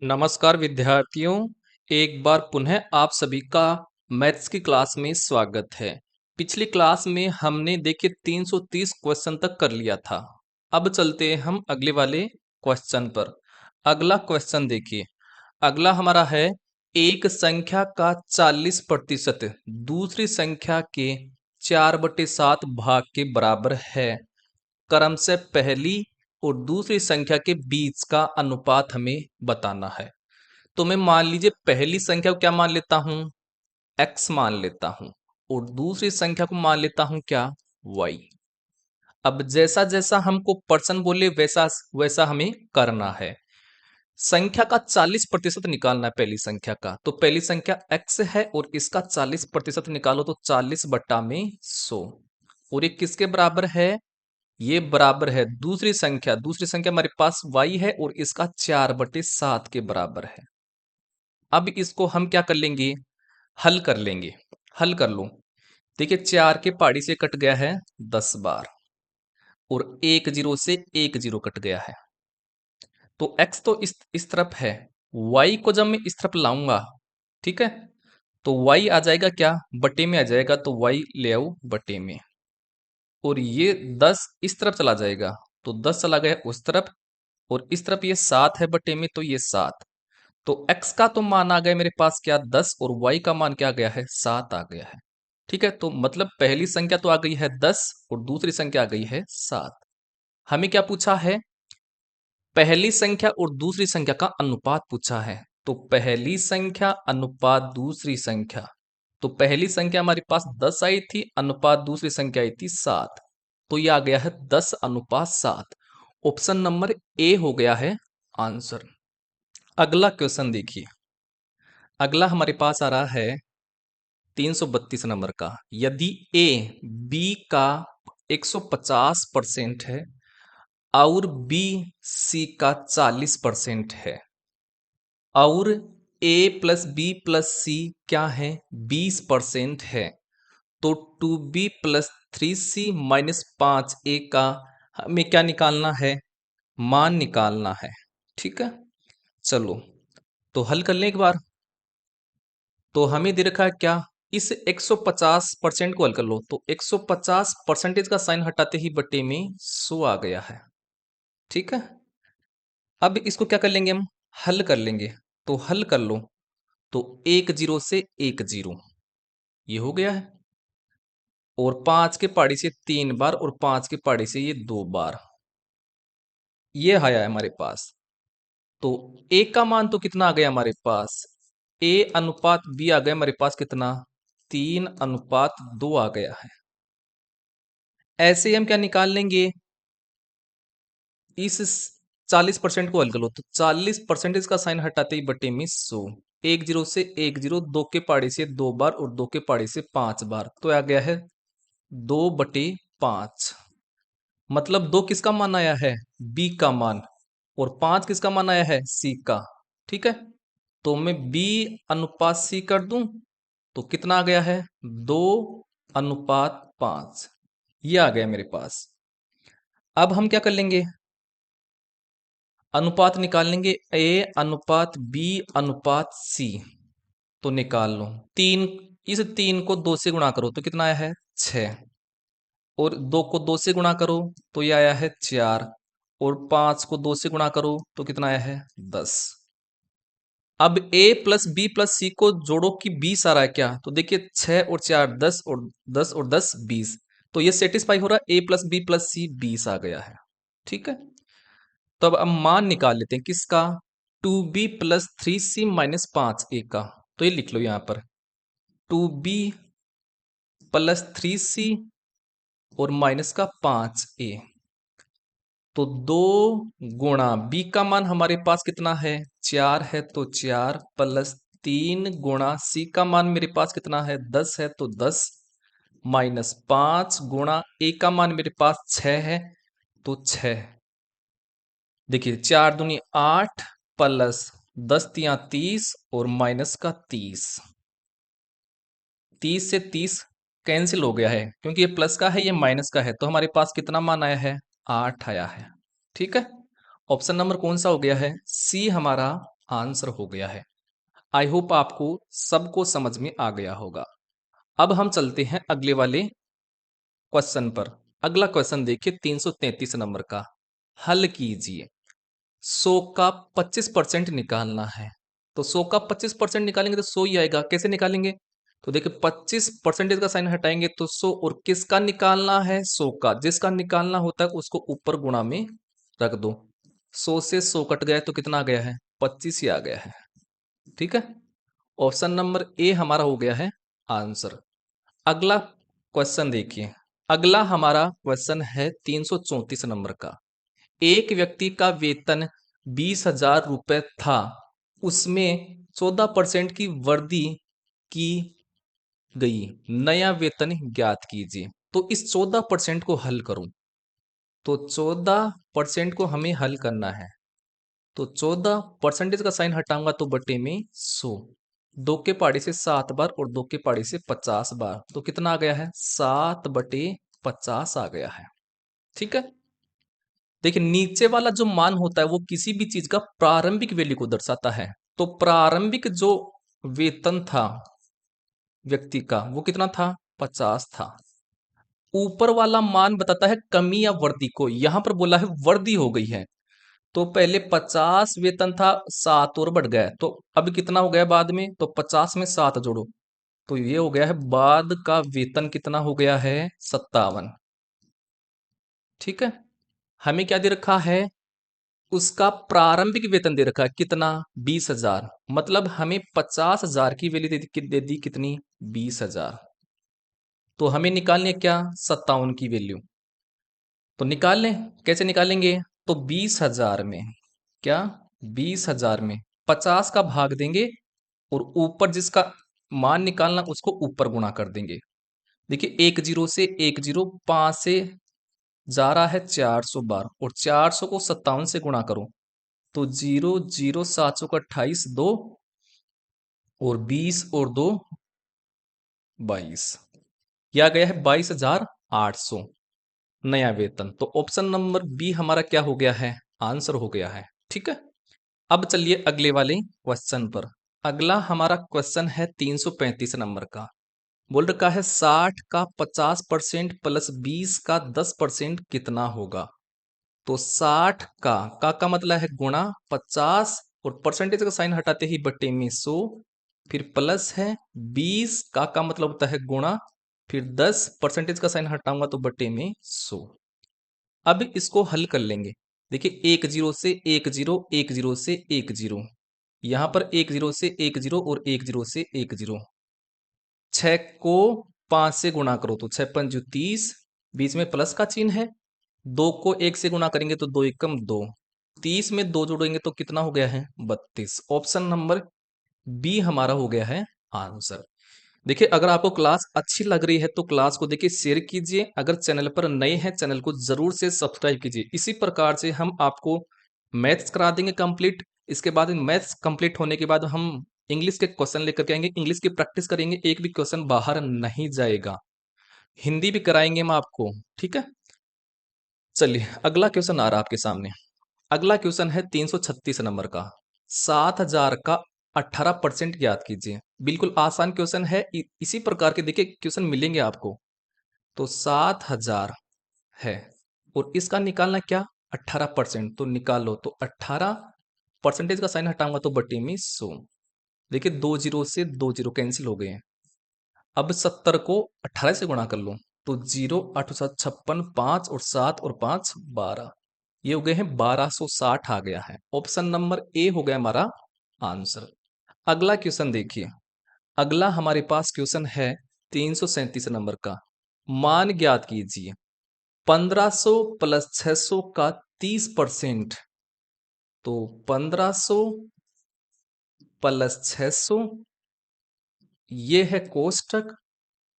नमस्कार विद्यार्थियों, एक बार पुनः आप सभी का मैथ्स की क्लास में स्वागत है। पिछली क्लास में हमने देखिए 330 क्वेश्चन तक कर लिया था। अब चलते हैं हम अगले वाले क्वेश्चन पर। अगला क्वेश्चन देखिए, अगला हमारा है एक संख्या का 40% दूसरी संख्या के 4/7 भाग के बराबर है। क्रम से पहली और दूसरी संख्या के बीच का अनुपात हमें बताना है। तो मैं मान लीजिए पहली संख्या को क्या मान लेता हूं, x मान लेता हूं, और दूसरी संख्या को मान लेता हूं क्या, y। अब जैसा जैसा हमको पर्सन बोले वैसा वैसा हमें करना है। संख्या का 40% निकालना है पहली संख्या का, तो पहली संख्या x है और इसका 40% निकालो तो 40/100। और ये किसके बराबर है, ये बराबर है दूसरी संख्या हमारे पास y है और इसका 4/7 के बराबर है। अब इसको हम क्या कर लेंगे, हल कर लेंगे। हल कर लो, देखिए 4 के पहाड़ी से कट गया है 10 बार और एक जीरो से एक जीरो कट गया है। तो x तो इस तरफ है, y को जब मैं इस तरफ लाऊंगा, ठीक है, तो y आ जाएगा क्या, बटे में आ जाएगा, तो y ले आओ बटे में। और ये 10 इस तरफ चला जाएगा, तो 10 चला गया उस तरफ, और इस तरफ ये 7 है बटे में, तो ये 7। तो x का तो मान आ गया मेरे पास क्या, 10, और y का मान क्या आ गया है, 7 आ गया है। ठीक है, तो मतलब पहली संख्या तो आ गई है 10 और दूसरी संख्या आ गई है 7। हमें क्या पूछा है, पहली संख्या और दूसरी संख्या का अनुपात पूछा है। तो पहली संख्या अनुपात दूसरी संख्या, तो पहली संख्या हमारे पास 10 आई थी, अनुपात दूसरी संख्या आई थी 7, तो ये आ गया है 10:7। ऑप्शन नंबर ए हो गया है आंसर। अगला क्वेश्चन देखिए, अगला हमारे पास आ रहा है 332 नंबर का। यदि ए बी का 150% है और बी सी का 40% है, और ए प्लस बी प्लस सी क्या है, 20% है, तो 2b plus 3c minus 5a का हमें क्या निकालना है, मान निकालना है। ठीक है, चलो तो हल कर लें एक बार। तो हमें दे रखा है क्या, इस 150% को हल कर लो, तो 150 परसेंटेज का साइन हटाते ही बटे में 100 आ गया है। ठीक है, अब इसको क्या कर लेंगे हम, हल कर लेंगे। तो हल कर लो, तो एक जीरो से एक जीरो ये हो गया है, और 5 के पहाड़ी से 3 बार और 5 के पहाड़ी से ये 2 बार, ये आया है हमारे पास। तो ए का मान तो कितना आ गया हमारे पास, ए अनुपात बी आ गया हमारे पास कितना, 3:2 आ गया है। ऐसे ही हम क्या निकाल लेंगे, इस 40% को हल कर लो, तो 40% का साइन हटाते ही बटे में 100। एक जीरो से एक जीरो, 2 के पहाड़ी से 2 बार और 2 के पहाड़ी से 5 बार, तो आ गया है 2/5। मतलब 2 किसका मान आया है, बी का मान, और 5 किसका मान आया है, सी का। ठीक है, तो मैं बी अनुपात सी कर दूं, तो कितना आ गया है, 2:5, ये आ गया मेरे पास। अब हम क्या कर लेंगे, अनुपात निकाल लेंगे, ए अनुपात बी अनुपात सी। तो निकाल लो, तीन, इस 3 को 2 से गुणा करो तो कितना आया है, 6, और 2 को 2 से गुणा करो तो ये आया है 4, और 5 को 2 से गुणा करो तो कितना आया है, 10। अब a प्लस बी प्लस सी को जोड़ो कि 20 आ रहा है क्या, तो देखिए 6 और 4 10 और 10 और 10 20, तो ये सेटिस्फाई हो रहा है, a प्लस बी प्लस सी 20 आ गया है। ठीक है, तो अब मान निकाल लेते हैं किसका, 2b plus 3c minus 5a का। तो ये लिख लो यहां पर, 2b प्लस 3c और माइनस का 5a, तो 2 गुणा बी का मान हमारे पास कितना है, 4 है, तो 4 प्लस 3 गुणा सी का मान मेरे पास कितना है, 10 है, तो 10 माइनस 5 गुणा ए का मान मेरे पास 6 है, तो 6। देखिए 4 दूनी 8 प्लस 10 × 3 = 30 और माइनस का 30, 30 से 30 कैंसिल हो गया है, क्योंकि ये प्लस का है ये माइनस का है, तो हमारे पास कितना मान आया है, 8 आया है। ठीक है, ऑप्शन नंबर कौन सा हो गया है, सी हमारा आंसर हो गया है। आई होप आपको सबको समझ में आ गया होगा। अब हम चलते हैं अगले वाले क्वेश्चन पर। अगला क्वेश्चन देखिए 333 नंबर का। हल कीजिए। 100 का 25% निकालना है। तो 100 का 25% निकालेंगे तो 100 ही आएगा। कैसे निकालेंगे? तो देखिए 25% का साइन हटाएंगे तो 100, और किसका निकालना है? 100 का। जिसका निकालना होता है उसको ऊपर गुणा में रख दो। 100 से 100 कट गया तो कितना आ गया है? 25 ही आ गया है। ठीक है, ऑप्शन नंबर ए हमारा हो गया है आंसर। अगला क्वेश्चन देखिए। अगला हमारा क्वेश्चन है 334 नंबर का। एक व्यक्ति का वेतन 20,000 रुपए था, उसमें 14% की वृद्धि की गई। नया वेतन ज्ञात कीजिए। तो इस 14% को हल करूं, तो 14% को हमें हल करना है। तो 14% का साइन हटाऊंगा तो बटे में 100। दो के पहाड़ी से 7 बार और दो के पहाड़ी से 50 बार, तो कितना आ गया है? 7/50 आ गया है। ठीक है, देखिए नीचे वाला जो मान होता है वो किसी भी चीज का प्रारंभिक वैल्यू को दर्शाता है। तो प्रारंभिक जो वेतन था व्यक्ति का वो कितना था? 50 था। ऊपर वाला मान बताता है कमी या वृद्धि को। यहां पर बोला है वृद्धि हो गई है। तो पहले 50 वेतन था, 7 और बढ़ गया, तो अब कितना हो गया बाद में? तो 50 में 7 जोड़ो तो ये हो गया है बाद का वेतन कितना हो गया है? 57। ठीक है, हमें क्या दे रखा है? उसका प्रारंभिक वेतन दे रखा है कितना? 20,000। मतलब हमें 50,000 की वैल्यू दे दी कितनी? 20,000। तो हमें निकालनी है क्या? 57 की वैल्यू। तो निकाल लें। कैसे निकालेंगे? तो 20,000 में क्या? 20,000 में 50 का भाग देंगे और ऊपर जिसका मान निकालना उसको ऊपर गुणा कर देंगे। देखिए एक जीरो से एक जीरो, 5 से जा रहा है 400 बार, और 400 को 57 से गुणा करो तो 0 0 700 का 28, 2 और 20 और 2 22। यह गया है 22,800 नया वेतन। तो ऑप्शन नंबर बी हमारा क्या हो गया है? आंसर हो गया है। ठीक है, अब चलिए अगले वाले क्वेश्चन पर। अगला हमारा क्वेश्चन है 335 नंबर का। बोल रखा है 60 का 50% प्लस 20 का 10% कितना होगा? तो 60 का मतलब है गुणा 50, और परसेंटेज का साइन हटाते ही बटे में 100, फिर प्लस है 20 का मतलब होता है गुणा, फिर 10 परसेंटेज का साइन हटाऊंगा तो बटे में 100। अब इसको हल कर लेंगे। देखिए एक जीरो से एक जीरो, एक जीरो से एक जीरो, यहां पर एक जीरो से एक जीरो और एक जीरो से एक जीरो। 6 को 5 से गुणा करो तो 6 पंज 30, बीच में प्लस का चिन्ह है। 2 को 1 से गुणा करेंगे तो 2 एकम 2, 30 में 2 जोड़ेंगे तो कितना हो गया है? 32। ऑप्शन नंबर बी हमारा हो गया है आंसर। देखिए अगर आपको क्लास अच्छी लग रही है तो क्लास को देखिए शेयर कीजिए। अगर चैनल पर नए हैं चैनल को जरूर से सब्सक्राइब कीजिए। इसी प्रकार से हम आपको मैथ्स करा देंगे कंप्लीट। इसके बाद मैथ्स कंप्लीट होने के बाद हम इंग्लिश के क्वेश्चन लेकर के आएंगे, इंग्लिश की प्रैक्टिस करेंगे, एक भी क्वेश्चन बाहर नहीं जाएगा। हिंदी भी कराएंगे हम आपको। ठीक है, चलिए अगला क्वेश्चन आ रहा है आपके सामने। अगला क्वेश्चन है 336 नंबर का। 7,000 का 18% ज्ञात कीजिए। बिल्कुल आसान क्वेश्चन है। इसी प्रकार के देखिए क्वेश्चन मिलेंगे आपको। तो 7,000 है और इसका निकालना क्या? 18%। तो निकालो तो 18 परसेंटेज का साइन हटाऊंगा तो बटे में 100। देखिए दो जीरो से दो जीरो कैंसिल हो गए हैं। अब 70 को 18 से गुणा कर लो तो 0 8 7 56, 5 और 7 और 5 12, ये हो गए हैं 1260 आ गया है। ऑप्शन नंबर ए हो गया हमारा आंसर। अगला क्वेश्चन देखिए। अगला हमारे पास क्वेश्चन है 337 नंबर का। मान ज्ञात कीजिए। 1500 प्लस 600 का 30%। तो 1500 प्लस 600 ये है कोष्टक,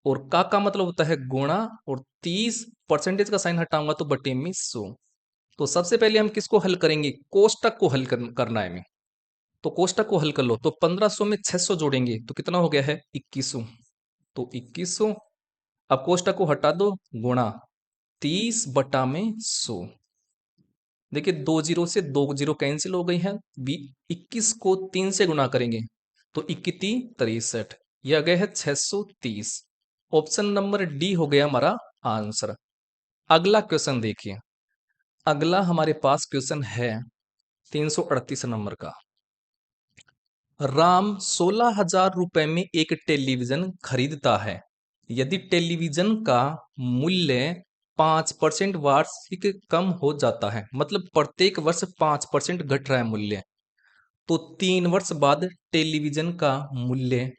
और का मतलब होता है गुणा, और 30 परसेंटेज का साइन हटाऊंगा तो बटे में 100। तो सबसे पहले हम किसको हल करेंगे? कोष्टक को हल करना है हमें। तो कोष्टक को हल कर लो तो 1500 में 600 जोड़ेंगे तो कितना हो गया है? 2100। तो 2100, अब कोष्टक को हटा दो, गुणा 30 बटा में 100। देखिए 2 जीरो से 2 जीरो कैंसिल हो गई है। 21 को 3 से गुणा करेंगे तो 21 63, यह आ गया है 630। ऑप्शन नंबर डी हो गया हमारा आंसर। अगला क्वेश्चन देखिए, अगला हमारे पास क्वेश्चन है 338 नंबर का। राम 16,000 रुपए में एक टेलीविजन खरीदता है। यदि टेलीविजन का मूल्य 5% वार्षिक कम हो जाता है, मतलब प्रत्येक वर्ष 5% घट रहा है मूल्य, तो 3 वर्ष बाद टेलीविजन का मूल्य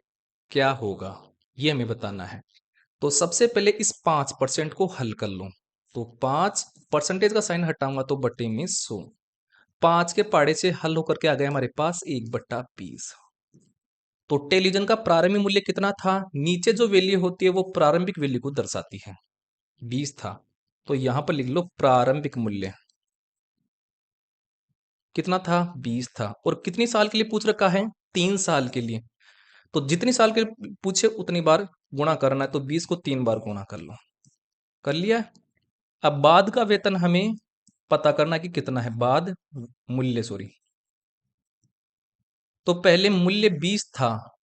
क्या होगा, ये हमें बताना है। तो सबसे पहले इस 5% को हल कर लो। तो 5% का साइन हटाऊंगा तो बटे में 100। 5 के पाड़े से हल होकर के आ गया हमारे पास 1/20। तो टेलीजन का प्रारंभिक मूल्य कितना था, नीचे जो वैल्यू होती है वो प्रारंभिक वैल्यू को दर्शाती है, 20 था। तो यहां पर लिख लो प्रारंभिक मूल्य कितना था, 20 था। और कितनी साल के लिए पूछ रखा है, 3 साल के लिए। तो जितनी साल के लिए पूछे उतनी बार गुणा करना है, तो 20 को 3 बार गुणा कर लो। कर लिया। अब बाद का वेतन हमें पता करना कि कितना है, बाद मूल्य सॉरी। तो पहले मूल्य 20 था,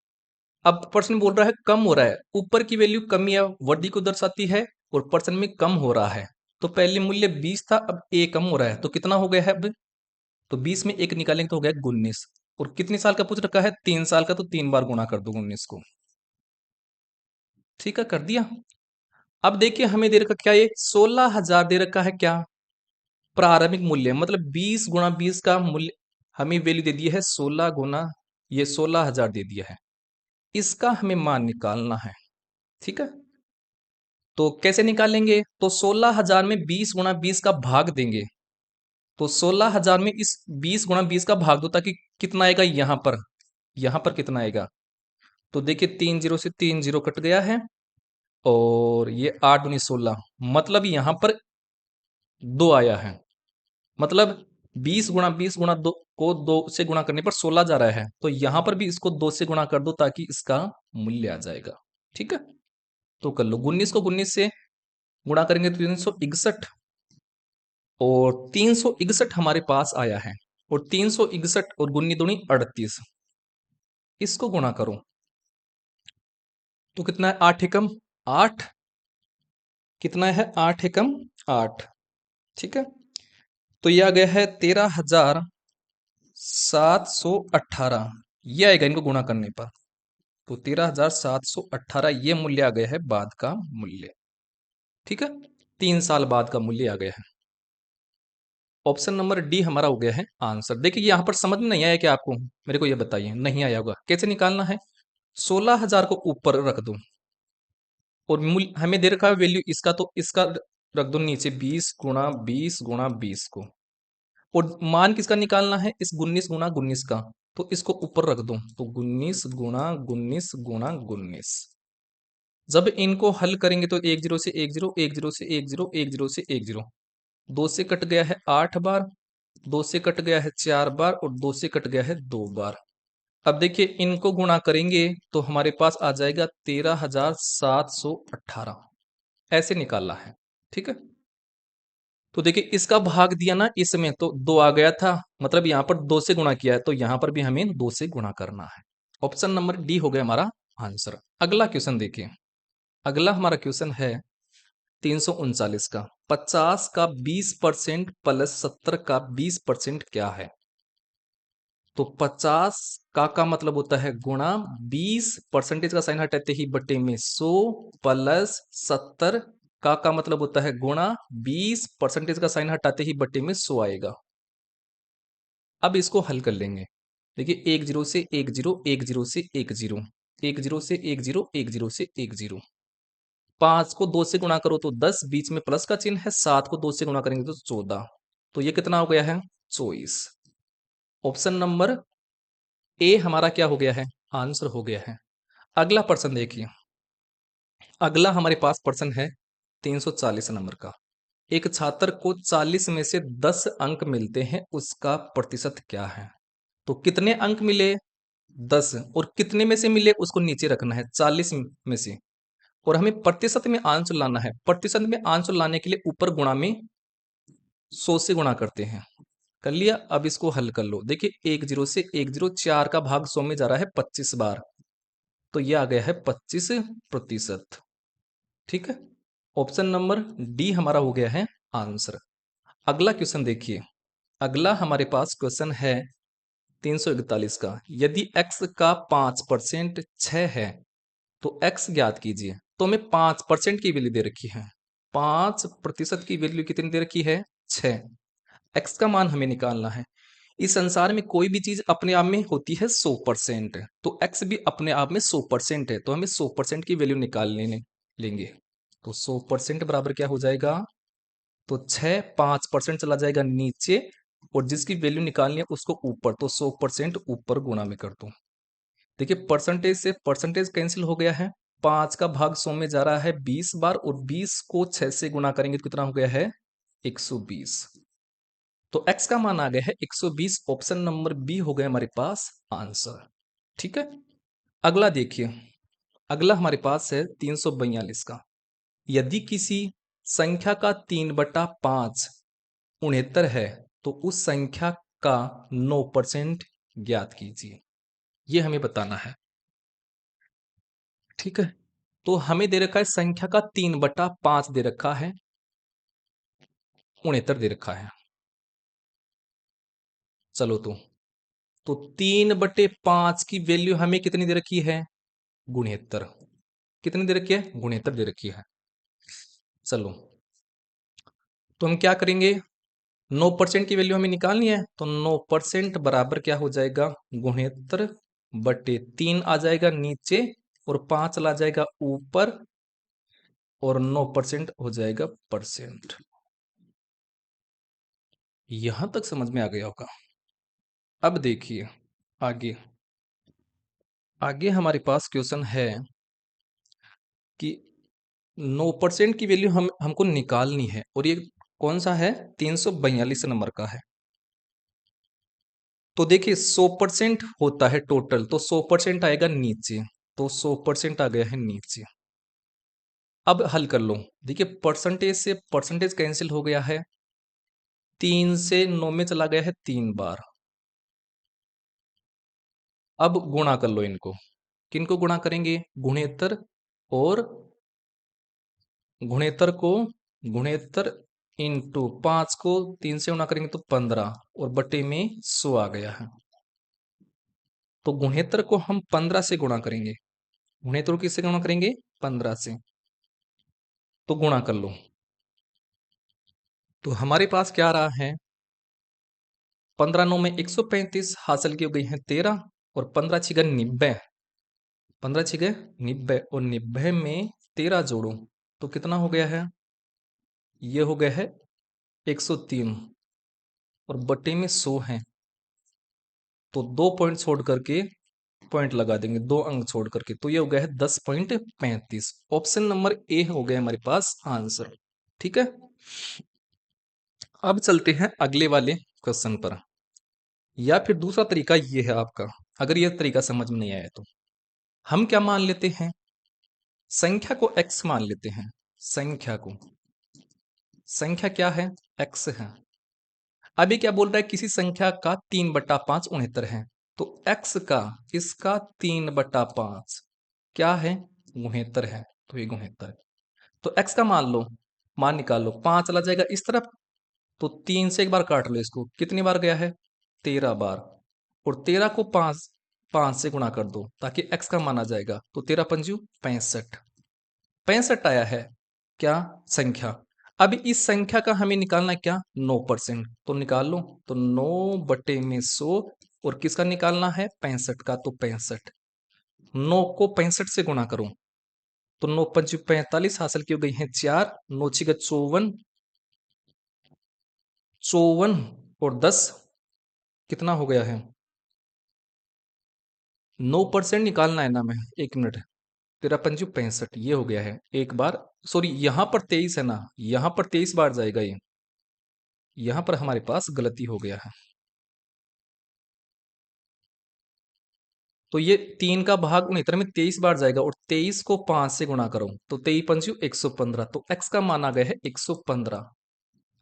अब पर्सन बोल रहा है कम हो रहा है। ऊपर की वैल्यू कमी या वृद्धि को दर्शाती है और पर्सन में कम हो रहा है। तो पहले मूल्य 20 था, अब ए कम हो रहा है, तो कितना हो गया है अब, तो 20 में एक निकालेंगे तो हो गया 19। और कितने साल का पूछ रखा है, 3 साल का, तो 3 बार गुणा कर दो 19 को। ठीक है, कर दिया। अब देखिए हमें दे रखा क्या, ये 16,000 दे रखा है क्या, प्रारंभिक मूल्य, मतलब 20 गुणा 20 का मूल्य हमें वैल्यू दे दी है 16 गुना ये 16,000 दे दिया है। इसका हमें मान निकालना है। ठीक है, तो कैसे निकालेंगे, तो 16,000 में 20 गुणा 20 का भाग देंगे। तो 16,000 में इस 20 गुणा 20 का भाग दो, ताकि कितना आएगा यहां पर कितना आएगा। तो देखिए 3 जीरो से 3 जीरो कट गया है, और ये 8 दूनी 16, मतलब यहां पर 2 आया है। मतलब 20 गुणा 20 गुणा 2 को 2 से गुणा करने पर 16 जा रहा है, तो यहां पर भी इसको 2 से गुणा कर दो ताकि इसका मूल्य आ जाएगा। ठीक है, तो कर लो। 19 को 19 से गुणा करेंगे तो 361, और 361 हमारे पास आया है। और 361 और गुन्नी दूनी 38, इसको गुणा करो तो कितना है, 8 एकम 8, कितना है 8 एकम 8। ठीक है, तो यह आ गया है 13,718, ये आएगा इनको गुणा करने पर। तो 13,718 ये मूल्य आ गया है बाद का मूल्य। ठीक है, 3 साल बाद का मूल्य आ गया है। ऑप्शन नंबर डी हमारा हो गया है आंसर। देखिए यहां पर समझ में नहीं आया क्या आपको, मेरे को ये बताइए, नहीं आया होगा। कैसे निकालना है, 16,000 को ऊपर रख दो, और मूल्य हमें दे रखा है वैल्यू इसका, तो इसका रख दो नीचे 20 गुणा 20 गुणा 20 को। और मान किसका निकालना है, इस 19 गुणा 19 का, तो इसको ऊपर रख दो, तो 19 गुणा 19 गुणा 19। जब इनको हल करेंगे तो 1 जीरो से 1 जीरो, 1 जीरो से 1 जीरो, 1 जीरो से 1 जीरो, 2 से कट गया है 8 बार, 2 से कट गया है 4 बार, और 2 से कट गया है 2 बार। अब देखिए इनको गुणा करेंगे तो हमारे पास आ जाएगा 13,718, ऐसे निकालना है। ठीक है, तो देखिए इसका भाग दिया ना इसमें, तो 2 आ गया था, मतलब यहां पर 2 से गुणा किया है, तो यहां पर भी हमें 2 से गुणा करना है। ऑप्शन नंबर डी हो गया हमारा आंसर। अगला क्वेश्चन देखिए, अगला हमारा क्वेश्चन है 339 का। 50 का 20% प्लस 70 का 20% क्या है। तो 50 का मतलब होता है गुणा, 20 परसेंटेज का साइन हटाते ही बटे में 100, प्लस 70 का मतलब होता है गुणा, 20 परसेंटेज का साइन हटाते ही बटे में 100 आएगा। अब इसको हल कर लेंगे। देखिए 1 जीरो से 1 जीरो, 1 जीरो से 1 जीरो, 1 जीरो से 1 जीरो, 1 जीरो से 1 जीरो। 5 को 2 से गुणा करो तो 10, बीच में प्लस का चिन्ह है। 7 को 2 से गुणा करेंगे तो 14, तो ये कितना हो गया है 24। ऑप्शन नंबर ए हमारा क्या हो गया है, आंसर हो गया है। अगला प्रश्न देखिए, अगला हमारे पास प्रश्न है 340 नंबर का। एक छात्र को 40 में से 10 अंक मिलते हैं, उसका प्रतिशत क्या है। तो कितने अंक मिले, 10, और कितने में से मिले उसको नीचे रखना है 40 में से, और हमें प्रतिशत में आंसर लाना है। प्रतिशत में आंसर लाने के लिए ऊपर गुणा में 100 से गुणा करते हैं। कर लिया। अब इसको हल कर लो। देखिए 10 से 10, 4 का भाग 100 में जा रहा है 25 बार, तो ये आ गया है 25%। ठीक है, ऑप्शन नंबर डी हमारा हो गया है आंसर। अगला क्वेश्चन देखिए। अगला हमारे पास क्वेश्चन है 341 का। यदि x का 5% 6 है तो x ज्ञात कीजिए। तो हमें 5% की वैल्यू दे रखी है। 5% की वैल्यू कितनी दे रखी है? 6। x का मान हमें निकालना है। इस संसार में कोई भी चीज अपने आप में होती है 100%, तो x भी अपने आप में 100% है, तो हमें 100% की वैल्यू निकाल लेंगे। तो 100% बराबर क्या हो जाएगा? तो 6 5% चला जाएगा नीचे, और जिसकी वैल्यू निकालनी है उसको ऊपर, तो 100% ऊपर गुणा में कर दो। देखिए परसेंटेज से परसेंटेज कैंसिल हो गया है। 5 का भाग 100 में जा रहा है 20 बार, और 20 को 6 से गुणा करेंगे तो कितना हो गया है? 120। तो x का मान आ गया है 120। ऑप्शन नंबर बी हो गया हमारे पास आंसर। ठीक है, अगला देखिए। अगला हमारे पास है 342 का। यदि किसी संख्या का 3/5 69 है तो उस संख्या का 9% ज्ञात कीजिए। ये हमें बताना है। ठीक है, तो हमें दे रखा है संख्या का 3/5 दे रखा है, 69 दे रखा है। चलो तो 3/5 की वैल्यू हमें कितनी दे रखी है? 69। कितनी दे रखी है? 69 दे रखी है। चलो तो हम क्या करेंगे? 9% की वैल्यू हमें निकालनी है, तो 9% बराबर क्या हो जाएगा? 69/3 आ जाएगा नीचे, और 5 चला जाएगा ऊपर, और 9% हो जाएगा परसेंट। यहां तक समझ में आ गया होगा। अब देखिए आगे। आगे हमारे पास क्वेश्चन है कि 9% की वैल्यू हमको निकालनी है, और ये कौन सा है? 342 नंबर का है। तो देखिए 100% होता है टोटल, तो 100% आएगा नीचे, तो 100% आ गया है नीचे। अब हल कर लो। देखिए परसेंटेज से परसेंटेज कैंसिल हो गया है। 3 से 9 में चला गया है 3 बार। अब गुणा कर लो इनको। किनको गुणा करेंगे? गुणेतर और गुणेतर को, गुणेतर इंटू 5 को 3 से गुणा करेंगे तो 15, और बटे में 100 आ गया है। तो गुणेतर को हम 15 से गुणा करेंगे। गुणेतर को किससे गुणा करेंगे? 15 से। तो गुणा कर लो। तो हमारे पास क्या आ रहा है? 15 9 में 135, हासिल की हो गई है 13, और 15 छिगा 90। 15 छिगे 90, और 90 में 13 जोड़ो तो कितना हो गया है? ये हो गया है 103, और बटे में 100 है, तो 2 पॉइंट छोड़ करके पॉइंट लगा देंगे, 2 अंक छोड़ करके, तो ये हो गया है 10.35। ऑप्शन नंबर ए हो गया हमारे पास आंसर। ठीक है, अब चलते हैं अगले वाले क्वेश्चन पर। या फिर दूसरा तरीका ये है आपका, अगर यह तरीका समझ में नहीं आया तो हम क्या मान लेते हैं? संख्या को x मान लेते हैं। संख्या को, संख्या क्या है? x है। अभी क्या बोल रहा है? किसी संख्या का 3/5 69 है, तो x का, इसका 3/5 क्या है? 69 है, तो ये 69 है। तो x का मान लो, मान निकाल लो। 5 चला जाएगा इस तरफ, तो 3 से एक बार काट लो इसको। कितनी बार गया है? 13 बार, और 13 को 5 से गुणा कर दो ताकि x का मान आ जाएगा, तो 13 पंजू 65। 65 आया है क्या? संख्या। अब इस संख्या का हमें निकालना है क्या? 9%। तो निकाल लो। तो 9/100, और किसका निकालना है? 65 का, तो 65। 9 को 65 से गुणा करो, तो 9 पंच 45, हासिल की हो गई है 4, 9 छिगा 54, 54 और 10 कितना हो गया है? 9% निकालना है ना, मैं 1 मिनट। 13 पंचू 65, ये हो गया है एक बार। सॉरी, यहां पर 23 है ना, यहां पर 23 बार जाएगा ये, यहां पर हमारे पास गलती हो गया है। तो ये 3 का भाग 69 में 23 बार जाएगा, और 23 को 5 से गुणा करो तो 23 पंचू 115, तो x का मान आ गया है 115।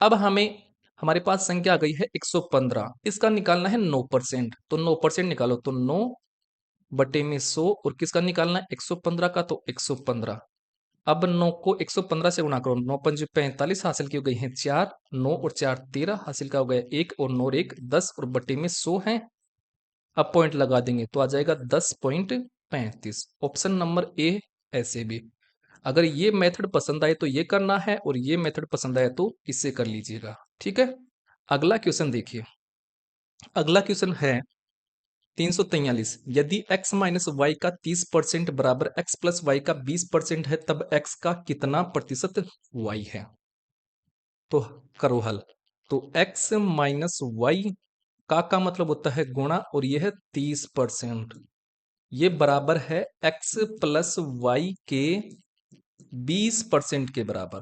अब हमें हमारे पास संख्या आ गई है 115। इसका निकालना है 9%, तो 9% निकालो, तो 9 बटे में 100, और किसका निकालना है 115 का, तो 115। अब 9 को 115 से गुणा करो, 9 पंजे 45, हासिल की हो गई है 4, 9 और 4 13, हासिल का हो गया 1, और 9 और 1 10, और बटे में 100 है। अब पॉइंट लगा देंगे तो आ जाएगा 10.35। ऑप्शन नंबर ए ऐसे भी। अगर ये मेथड पसंद आए तो ये करना है, और ये मेथड पसंद आए तो इससे कर लीजिएगा, ठीक है। अगला क्वेश्चन देखिए। अगला क्वेश्चन है 343। यदि x माइनस वाई का 30% बराबर x प्लस वाई का 20% है, तब x का कितना प्रतिशत y है। तो करो हल। तो x माइनस वाई का मतलब होता है गुणा, और यह है 30%, ये बराबर है x प्लस वाई के 20% के बराबर।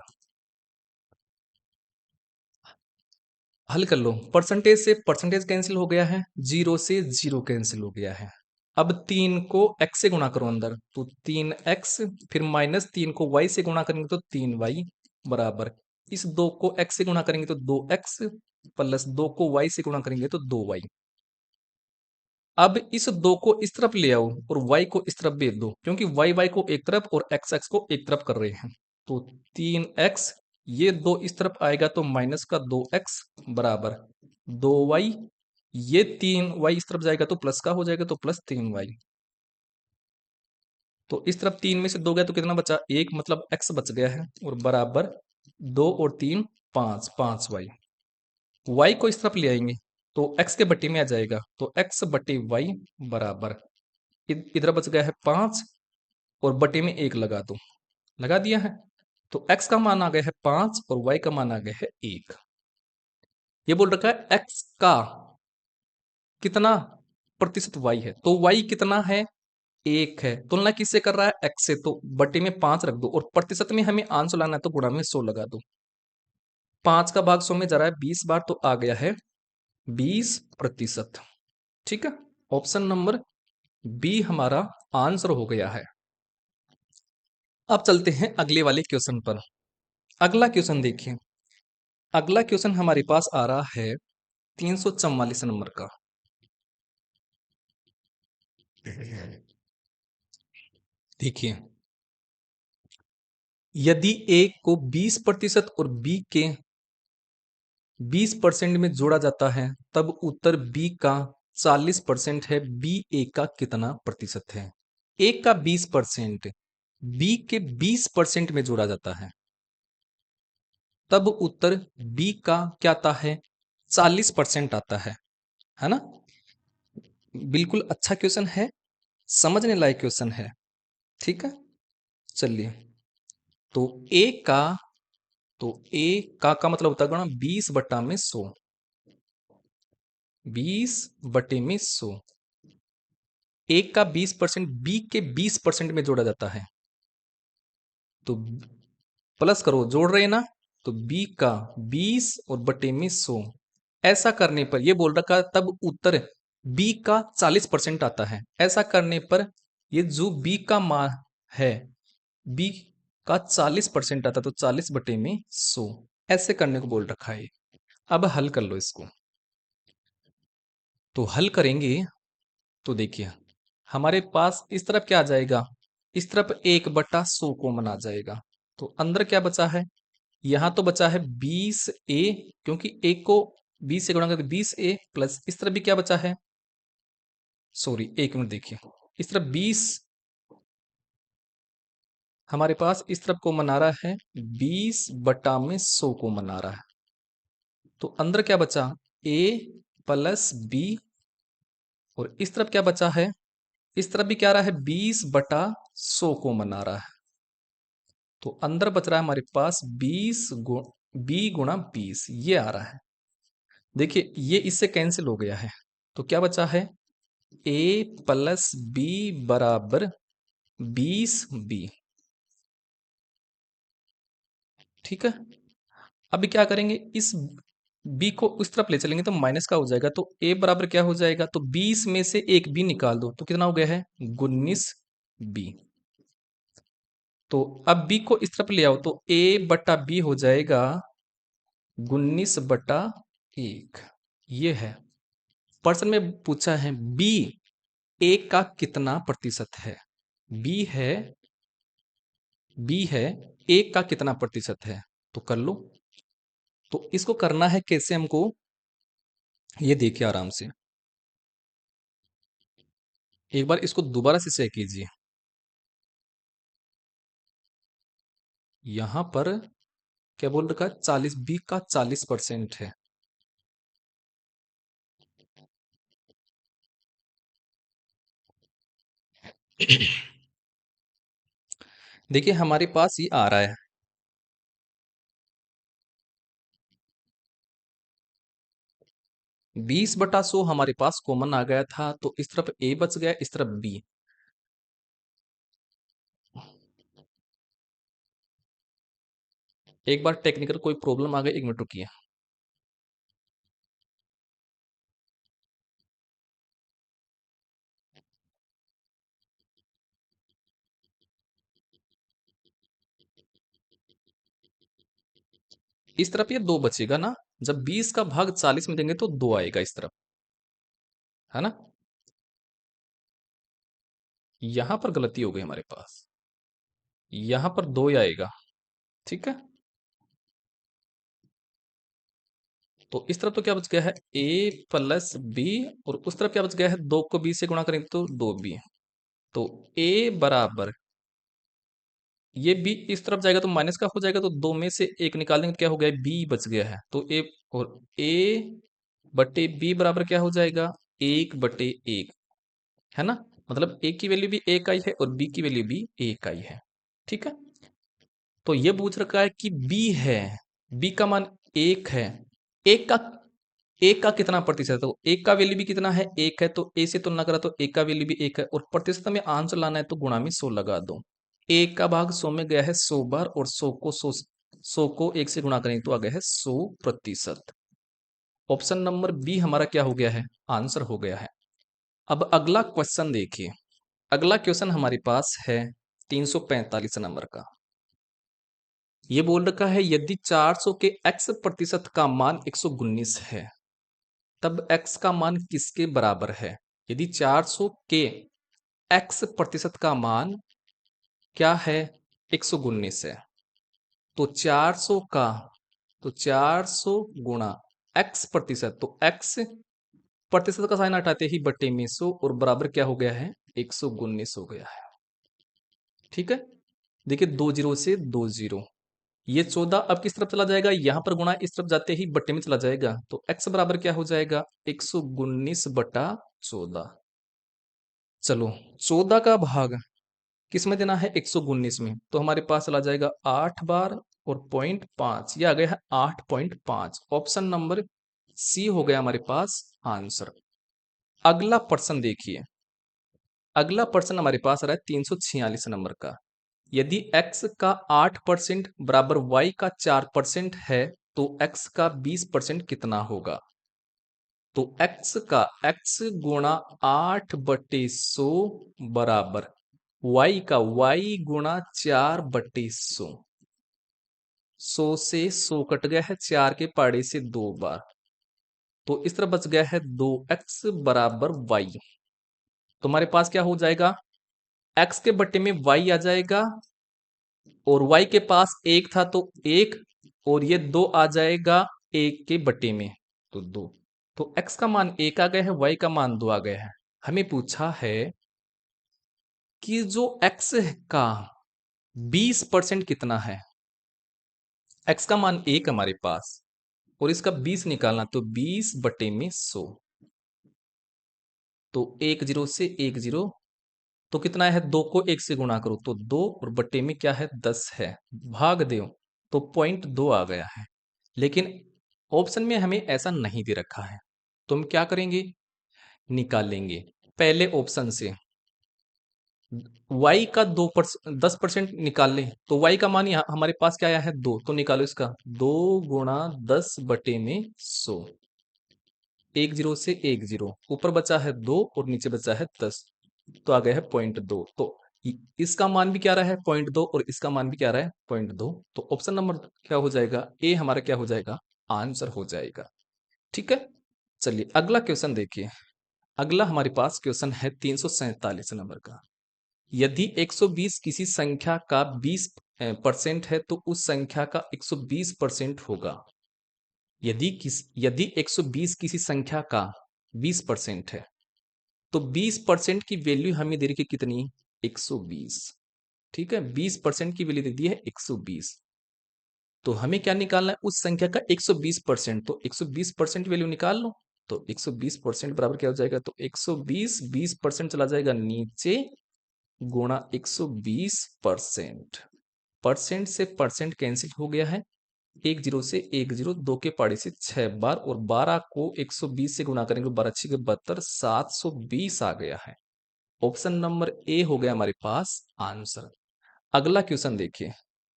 हल कर लो। परसेंटेज से परसेंटेज कैंसिल हो गया है, जीरो से जीरो कैंसिल हो गया है। अब 3 को x से गुणा करो अंदर, तो 3x, फिर माइनस 3 को y से गुणा करेंगे तो 3y बराबर। इस 2 को x से गुणा करेंगे तो 2x, प्लस 2 को y से गुणा करेंगे तो 2y। अब इस 2 को इस तरफ ले आओ और y को इस तरफ भेज दो, क्योंकि y को एक तरफ और x को एक तरफ कर रहे हैं। तो 3x, ये 2 इस तरफ आएगा तो माइनस का 2x बराबर 2y। ये 3y इस तरफ जाएगा तो प्लस का हो जाएगा, तो प्लस 3y। तो इस तरफ 3 में से 2 गया तो कितना बचा, 1, मतलब x बच गया है, और बराबर 2 और 3 5, 5y। y को इस तरफ ले आएंगे तो x के बट्टे में आ जाएगा, तो x बटे y बराबर, इधर बच गया है 5, और बटे में 1 लगा दो, लगा दिया है। तो x का मान आ गया है 5 और y का मान आ गया है 1। ये बोल रखा है x का कितना प्रतिशत y है, तो y कितना है, 1 है। तुलना किससे कर रहा है, x से, तो बटे में 5 रख दो, और प्रतिशत में हमें आंसर लाना है तो गुणा में 100 लगा दो। 5 का भाग 100 में जा रहा है 20 बार, तो आ गया है 20%। ठीक है, ऑप्शन नंबर बी हमारा आंसर हो गया है। अब चलते हैं अगले वाले क्वेश्चन पर। अगला क्वेश्चन देखिए। अगला क्वेश्चन हमारे पास आ रहा है 344 नंबर का। देखिए, यदि ए को 20% और बी के 20% में जोड़ा जाता है, तब उत्तर बी का 40% है। बी ए का कितना प्रतिशत है। ए का 20% बी के 20% में जोड़ा जाता है, तब उत्तर बी का क्या आता है, 40% आता है ना। बिल्कुल अच्छा क्वेश्चन है, समझने लायक क्वेश्चन है। ठीक है, चलिए। तो ए का, तो ए का मतलब होता है गुणा 20/100, 20/100। ए का 20% बी के 20% में जोड़ा जाता है, तो प्लस करो, जोड़ रहे हैं ना, तो बी का 20 और बटे में 100। ऐसा करने पर ये बोल रखा, तब उत्तर बी का 40% आता है। ऐसा करने पर ये जो बी का मान है, बी का 40% आता, तो 40/100। ऐसे करने को बोल रखा है। अब हल कर लो इसको। तो हल करेंगे तो देखिए, हमारे पास इस तरफ क्या आ जाएगा, इस तरफ 1/100 कॉमन आ जाएगा। तो अंदर क्या बचा है, यहां तो बचा है 20a, क्योंकि a को 20 से गुणा करके 20a, प्लस इस तरफ भी क्या बचा है, सॉरी 1 मिनट देखिए, इस तरफ 20 हमारे पास इस तरफ कॉमन आ रहा है, 20/100 कॉमन आ रहा है। तो अंदर क्या बचा, a प्लस b, और इस तरफ क्या बचा है, इस तरफ भी क्या आ रहा है, 20/100 कॉमन आ रहा है। तो अंदर बच रहा है हमारे पास 20 बी गुणा 20, ये आ रहा है। देखिए, ये इससे कैंसिल हो गया है, तो क्या बचा है, a प्लस बी बराबर 20b। ठीक है, अभी क्या करेंगे, इस b को उस तरफ ले चलेंगे तो माइनस का हो जाएगा, तो a बराबर क्या हो जाएगा, तो 20 में से एक b निकाल दो, तो कितना हो गया है, 19b। तो अब b को इस तरफ ले आओ, तो a बटा b हो जाएगा 19/19। एक ये है। प्रश्न में पूछा है बी ए का कितना प्रतिशत है। बी है बी है ए का कितना प्रतिशत है। तो कर लो। तो इसको करना है कैसे हमको, ये देखिए आराम से। एक बार इसको दोबारा से चेक कीजिए। यहां पर क्या बोल रखा है, 40, बी का 40% है। देखिए हमारे पास ये आ रहा है 20/100 हमारे पास कॉमन आ गया था, तो इस तरफ ए बच गया, इस तरफ बी। एक बार टेक्निकल कोई प्रॉब्लम आ गई, 1 मिनट रुकिए। इस तरफ ये 2 बचेगा ना, जब 20 का भाग 40 में देंगे तो 2 आएगा इस तरफ, है ना। यहां पर गलती हो गई हमारे पास, यहां पर 2 ही आएगा। ठीक है, तो इस तरफ तो क्या बच गया है, ए प्लस बी, और उस तरफ क्या बच गया है, 2 को 20 से गुणा करेंगे तो 2b। तो ए बराबर, ये बी इस तरफ जाएगा तो माइनस का हो जाएगा, तो 2 में से 1 निकाल देंगे तो क्या हो गया, बी बच गया है। तो ए और ए बटे बी बराबर क्या हो जाएगा, 1/1, है ना। मतलब ए की वैल्यू भी 1 आई है और बी की वैल्यू भी 1 आई है। ठीक है, तो ये पूछ रखा है कि बी है, बी का मान 1 है, एक का एक का कितना प्रतिशत है, तो एक का वैल्यू भी कितना है, 1 है, तो ए से तुलना करा तो एक का वैल्यू भी 1 है, और प्रतिशत में आंसर लाना है तो गुणा में 100 लगा दो। एक का भाग 100 में गया है 100 बार, और 100 को 1 से गुणा करेंगे तो आ गया है 100%। ऑप्शन नंबर बी हमारा क्या हो गया है, आंसर हो गया है। अब अगला क्वेश्चन देखिए। अगला क्वेश्चन हमारे पास है 345 नंबर का। ये बोल रखा है यदि 400 के x प्रतिशत का मान 119 है, तब x का मान किसके बराबर है। यदि 400 के x प्रतिशत का मान क्या है, 119 है, तो 400 का, तो 400 गुणा x प्रतिशत, तो x प्रतिशत का साइन हटाते ही बटे में 100, और बराबर क्या हो गया है, 119 हो गया है। ठीक है, देखिए 2 जीरो से 2 जीरो, ये 14 अब किस तरफ चला जाएगा, यहां पर गुणा इस तरफ जाते ही बट्टे में चला जाएगा, तो x बराबर क्या हो जाएगा, 119/14। चलो 14 का भाग किस में देना है, 119 में, तो हमारे पास चला जाएगा 8 बार और 0.5, ये आ गया है 8.5। ऑप्शन नंबर सी हो गया हमारे पास आंसर। अगला प्रश्न देखिए। अगला प्रश्न हमारे पास आ रहा है 346 नंबर का। यदि x का 8% बराबर y का 4% है, तो x का 20% कितना होगा। तो x गुणा 8/100 बराबर y गुणा 4/100। 100 से 100 कट गया है, 4 के पाड़े से 2 बार, तो इस तरह बच गया है 2x बराबर y। तो हमारे पास क्या हो जाएगा, x के बट्टे में y आ जाएगा, और y के पास 1 था तो 1, और ये 2 आ जाएगा 1 के बटे में, तो 2। तो x का मान 1 आ गया है, y का मान 2 आ गया है। हमें पूछा है कि जो x का 20% कितना है। x का मान 1 हमारे पास, और इसका 20 निकालना, तो 20/100, तो 1 जीरो से 1 जीरो, तो कितना है, 2 को 1 से गुणा करो तो 2, और बट्टे में क्या है, 10 है, भाग दो तो 0.2 आ गया है। लेकिन ऑप्शन में हमें ऐसा नहीं दे रखा है, तो हम क्या करेंगे, निकालेंगे पहले ऑप्शन से। y का 10% निकाल लें, तो y का मान यहाँ हमारे पास क्या आया है, 2, तो निकालो इसका, 2 गुणा 10/100, 1 जीरो से 1 जीरो, ऊपर बचा है 2 और नीचे बचा है 10, तो आ गया है 0.2। तो इसका मान भी क्या रहा है, 0.2, और इसका मान भी क्या रहा है, 0.2। तो ऑप्शन नंबर क्या हो जाएगा, ए हमारा क्या हो जाएगा, आंसर हो जाएगा। ठीक है, चलिए अगला क्वेश्चन देखिए। अगला हमारे पास क्वेश्चन है 347 नंबर का। यदि 120 किसी संख्या का 20% है तो उस संख्या का 120% होगा। यदि 120 किसी संख्या का 20% है तो 20% की वैल्यू हमें दे रखी है कितनी, 120। ठीक है, 20% की वैल्यू दे दी है 120। तो हमें क्या निकालना है, उस संख्या का 120%। तो 120% वैल्यू निकाल लो। तो 120% बराबर क्या हो जाएगा, तो 120 20% चला जाएगा नीचे, गुणा 120%। परसेंट से परसेंट कैंसिल हो गया है, एक जीरो से एक जीरो, दो के पाड़ी से 6 बार, और 12 को 120 से गुणा करेंगे, 12 6 72, 720 आ गया है। ऑप्शन नंबर ए हो गया हमारे पास आंसर। अगला क्वेश्चन देखिए।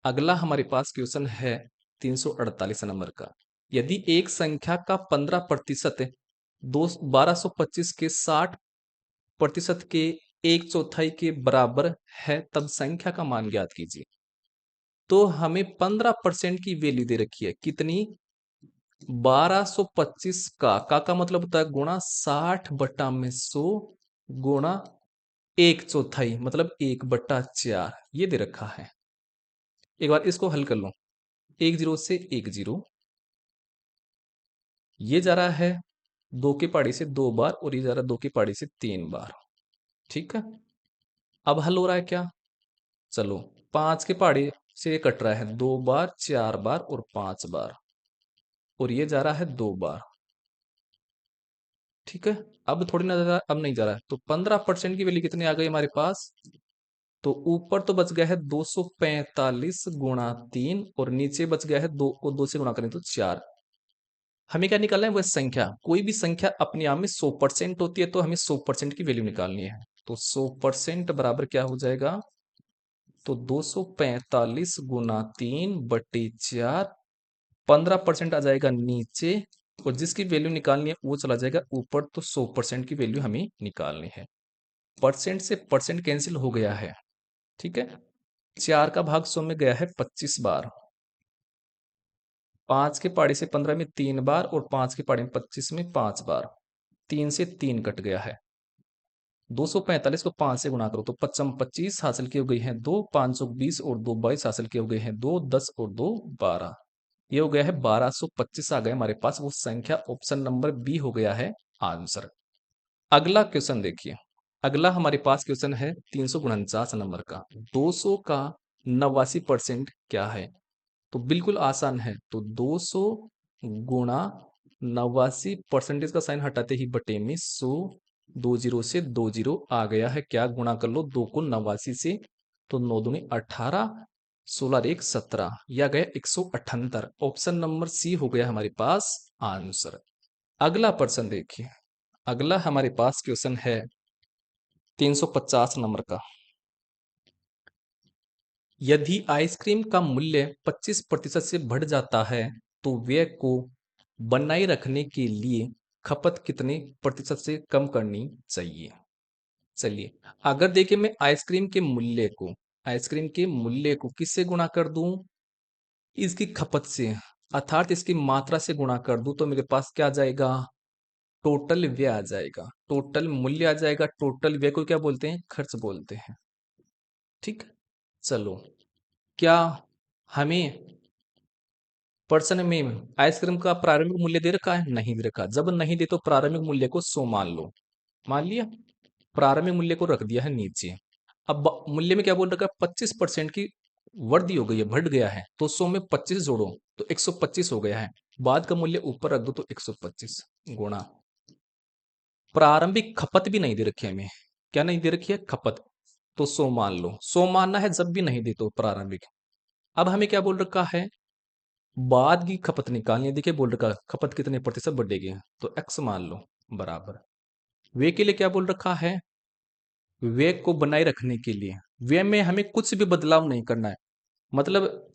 अगला हमारे पास क्वेश्चन है 348 नंबर का। यदि एक संख्या का 15% दो 1225 के 60% के एक चौथाई के बराबर है, तब संख्या का मान ज्ञात कीजिए। तो हमें 15% की वैल्यू दे रखी है कितनी, 1225 का मतलब होता है गुणा 60/100 गुणा एक चौथाई, मतलब 1/4 ये दे रखा है। एक बार इसको हल कर लो। एक जीरो से एक जीरो, ये जा रहा है दो के पाड़ी से 2 बार, और ये जा रहा है दो के पाड़ी से 3 बार। ठीक है, अब हल हो रहा है क्या, चलो 5 के पहाड़ी से ये कट रहा है 2 बार, 4 बार और 5 बार, और ये जा रहा है 2 बार। ठीक है, अब थोड़ी ना जा रहा, अब नहीं जा रहा है। तो 15% की वैल्यू कितनी आ गई हमारे पास, तो ऊपर तो बच गया है 245 गुणा 3, और नीचे बच गया है 2 को 2 से गुणा करें तो 4। हमें क्या निकालना है, वह संख्या, कोई भी संख्या अपने आप में 100% होती है, तो हमें 100% की वैल्यू निकालनी है। तो 100% बराबर क्या हो जाएगा, तो 245 गुना 3/4, 15% आ जाएगा नीचे, और जिसकी वैल्यू निकालनी है वो चला जाएगा ऊपर। तो 100% की वैल्यू हमें निकालनी है। परसेंट से परसेंट कैंसिल हो गया है। ठीक है, 4 का भाग 100 में गया है 25 बार, 5 के पाड़ी से 15 में 3 बार, और 5 के पाड़ी में 25 में 5 बार। 3 से 3 कट गया है। 245 को 5 से गुणा करो तो 55 25 हासिल की हो गई है 2, 520 और 2 22 हासिल की हो गई है 2, 10 और 2 12। ये हो गया है 1225 आ गए हमारे पास वो संख्या। ऑप्शन नंबर बी हो गया है आंसर। अगला क्वेश्चन देखिए। अगला हमारे पास क्वेश्चन है 349 नंबर का। 200 का 89% क्या है, तो बिल्कुल आसान है। तो 200 गुणा 89, परसेंटेज का साइन हटाते ही बटे में 100, 20 से 20 आ गया है, क्या गुणा कर लो 2 को 89 से, तो 9 दूनी 18, 16 और 1 17, यह गया 178। ऑप्शन नंबर सी हो गया हमारे पास आंसर। अगला प्रश्न देखिए। अगला हमारे पास क्वेश्चन है 350 नंबर का। यदि आइसक्रीम का मूल्य 25% से बढ़ जाता है तो व्यय को बनाए रखने के लिए खपत कितने प्रतिशत से कम करनी चाहिए। चलिए, अगर देखिए मैं आइसक्रीम के मूल्य को किससे गुणा कर दूं, इसकी खपत से, अर्थात इसकी मात्रा से गुणा कर दूं, तो मेरे पास क्या आ जाएगा, टोटल व्यय आ जाएगा, टोटल मूल्य आ जाएगा। टोटल व्यय को क्या बोलते हैं, खर्च बोलते हैं। ठीक, चलो, क्या हमें पर्सन में आइसक्रीम का प्रारंभिक मूल्य दे रखा है, नहीं दे रखा। जब नहीं दे तो प्रारंभिक मूल्य को 100 मान लो, मान लिया, प्रारंभिक मूल्य को रख दिया है नीचे। अब मूल्य में क्या बोल रखा है, 25% की वृद्धि हो गई है, बढ़ गया है, तो 100 में 25 जोड़ो तो 125 हो गया है। बाद का मूल्य ऊपर रख दो तो 125 गुणा, प्रारंभिक खपत भी नहीं दे रखी है हमें, क्या नहीं दे रखी है, खपत, तो 100 मान लो। 100 मानना है जब भी नहीं दे तो प्रारंभिक। अब हमें क्या बोल रखा है, बाद की खपत निकालनी है। देखिए बोल रखा है खपत कितने प्रतिशत बढ़ेगी, तो x मान लो बराबर। वे के लिए क्या बोल रखा है, वे को बनाए रखने के लिए वे में हमें कुछ भी बदलाव नहीं करना है। मतलब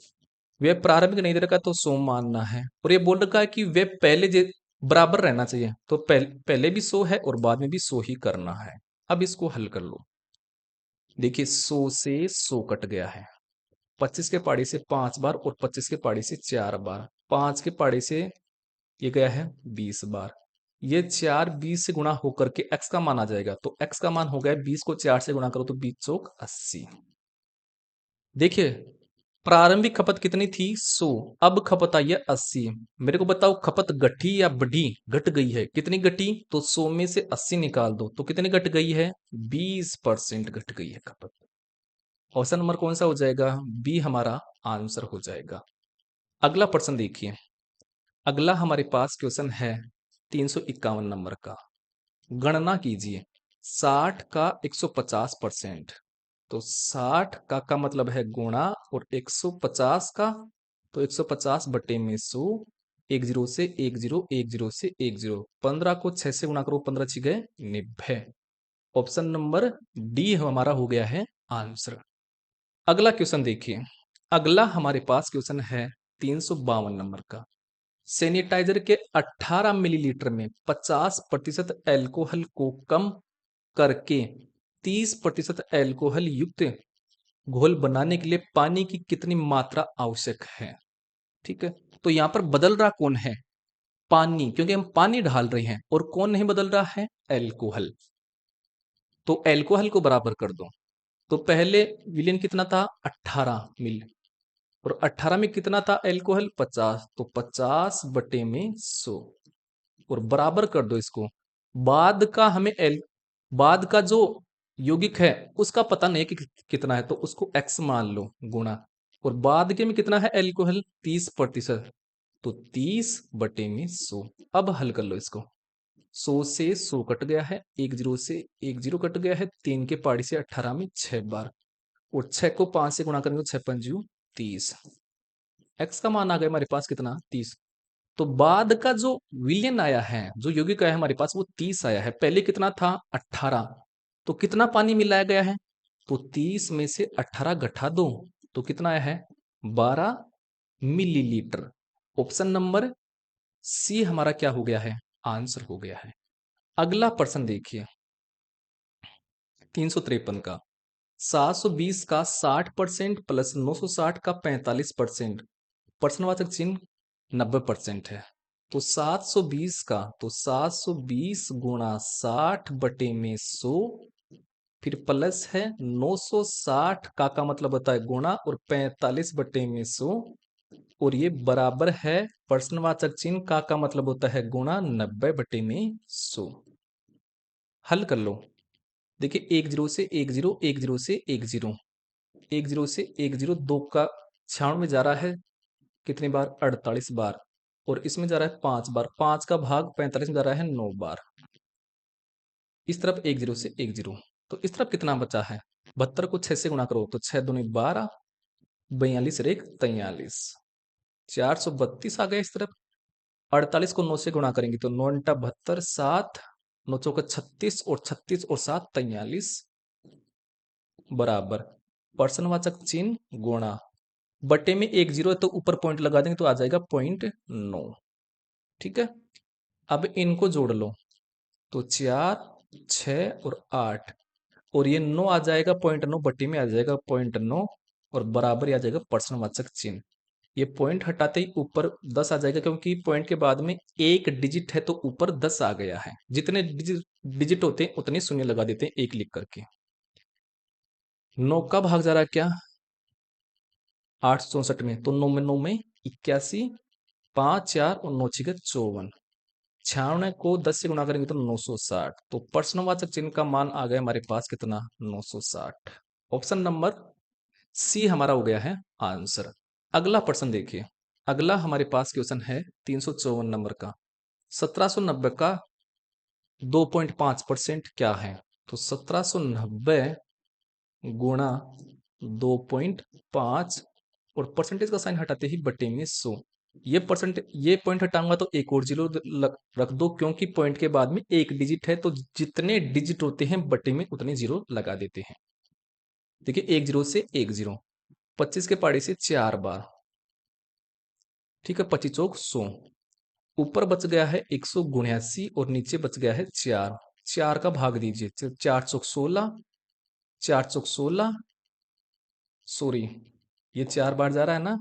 वे प्रारंभिक नहीं दे रखा तो 100 मानना है, और ये बोल रखा है कि वे पहले बराबर रहना चाहिए, तो पहले भी 100 है और बाद में भी 100 ही करना है। अब इसको हल कर लो। देखिए 100 से 100 कट गया है, 25 के पाड़ी से 5 बार और 25 के पाड़ी से 4 बार, 5 के पाड़ी से ये गया है 20 बार। ये 4 20 से गुणा होकर के x का मान आ जाएगा, तो x का मान हो गया 20 को 4 से गुणा करो तो 20 चौक 80। देखिए प्रारंभिक खपत कितनी थी 100, अब खपत आई है 80। मेरे को बताओ खपत घटी या बढ़ी? घट गई है। कितनी घटी? तो 100 में से 80 निकाल दो तो कितनी घट गई है? 20% घट गई है खपत। ऑप्शन नंबर कौन सा हो जाएगा? बी हमारा आंसर हो जाएगा। अगला प्रश्न देखिए। अगला हमारे पास क्वेश्चन है 351 नंबर का। गणना कीजिए 60 का 150%। तो 60 का मतलब है गुणा, और 150 का तो 150 बटे में 100। एक जीरो से एक जीरो, एक जीरो से एक जीरो। 15 को 6 से गुणा करो, 15 6 90। ऑप्शन नंबर डी हमारा हो गया है आंसर। अगला क्वेश्चन देखिए। अगला हमारे पास क्वेश्चन है 352 नंबर का। सैनिटाइजर के 18 मिलीलीटर में 50% एल्कोहल को कम करके 30% एल्कोहल युक्त घोल बनाने के लिए पानी की कितनी मात्रा आवश्यक है? ठीक है, तो यहां पर बदल रहा कौन है? पानी, क्योंकि हम पानी डाल रहे हैं। और कौन नहीं बदल रहा है? एल्कोहल। तो एल्कोहल को बराबर कर दो। तो पहले विलेन कितना था? 18 मिल, और 18 में कितना था एल्कोहल? 50। तो 50 बटे में 100, और बराबर कर दो इसको। बाद का हमें बाद का जो यौगिक है उसका पता नहीं कि कितना है, तो उसको x मान लो गुणा। और बाद के में कितना है एल्कोहल? 30%। तो 30 बटे में 100। अब हल कर लो इसको। 100 से 100 कट गया है, एक जीरो से एक जीरो कट गया है, 3 के पहाड़ी से 18 में 6 बार, और 6 को 5 से गुणा करेंगे तो 6 पंजू 30। x का मान आ गया हमारे पास कितना? 30। तो बाद का जो विलियन आया है, जो यौगिक आया है हमारे पास, वो 30 आया है। पहले कितना था? 18। तो कितना पानी मिलाया गया है? तो 30 में से 18 घटा दो तो कितना आया है? 12 मिलीलीटर। ऑप्शन नंबर सी हमारा क्या हो गया है? आंसर हो गया है। अगला प्रश्न देखिए 353 का। 720 का 60% प्लस 960 का 45%, प्रश्नवाचक चिन्ह 90% है। तो 720 का तो 720 गुणा 60 बटे में 100, फिर प्लस है 960 का मतलब होता है गुणा, और 45 बटे में 100, और ये बराबर है प्रश्नवाचक चिन्ह का मतलब होता है गुणा 90 बटे में 100। हल कर लो। देखिए एक जीरो से एक जीरो, एक जीरो से एक जीरो, एक जीरो से एक जीरो, दो का 96 में जा रहा है कितनी बार? 48 बार। और इसमें जा रहा है 5 बार, 5 का भाग 45 में जा रहा है 9 बार। इस तरफ एक जीरो से एक जीरो, तो इस तरफ कितना बचा है? 72 को 6 से गुणा करो तो 6 दूनी 12, 42 और 1 43, 432 आ गया इस तरफ। 48 को 9 से गुणा करेंगे तो 9 इंटा 72, 7 9 चौका 36, और 36 और 7 43, बराबर प्रश्नवाचक चिन्ह गुणा बटे में एक जीरो है, तो ऊपर पॉइंट लगा देंगे तो आ जाएगा 0.9। ठीक है, अब इनको जोड़ लो तो 4 6 और 8, और ये 9 आ जाएगा 0.9, बटे में आ जाएगा 0.9, और बराबर ही आ जाएगा प्रश्नवाचक चिन्ह। ये पॉइंट हटाते ही ऊपर 10 आ जाएगा, क्योंकि पॉइंट के बाद में एक डिजिट है तो ऊपर 10 आ गया है। जितने डिजिट होते हैं उतने शून्य लगा देते हैं एक लिख करके। 9 का भाग जा रहा है क्या? 864 में, तो 9 में 9 में 81, 5 4 और 9 6 54, 96 को 10 से गुणा करेंगे तो 960। तो प्रश्नवाचक चिन्ह का मान आ गया हमारे पास कितना? 960। ऑप्शन नंबर सी हमारा हो गया है आंसर। अगला प्रश्न देखिए। अगला हमारे पास क्वेश्चन है 354 नंबर का। 1790 का 2.5% क्या है? तो 1790 गुणा 2.5, और परसेंटेज का साइन हटाते ही बटे में 100। ये पॉइंट हटाऊंगा तो एक और जीरो रख दो, क्योंकि पॉइंट के बाद में एक डिजिट है, तो जितने डिजिट होते हैं बटे में उतने जीरो लगा देते हैं। देखिए एक जीरो से एक जीरो, 25 के पहाड़ी से 4 बार। ठीक है, 25 चौक 100, ऊपर बच गया है 179, और नीचे बच गया है 4। 4 का भाग दीजिए, 4 चौक 16, 4 चौक 16, सॉरी ये 4 बार जा रहा है ना,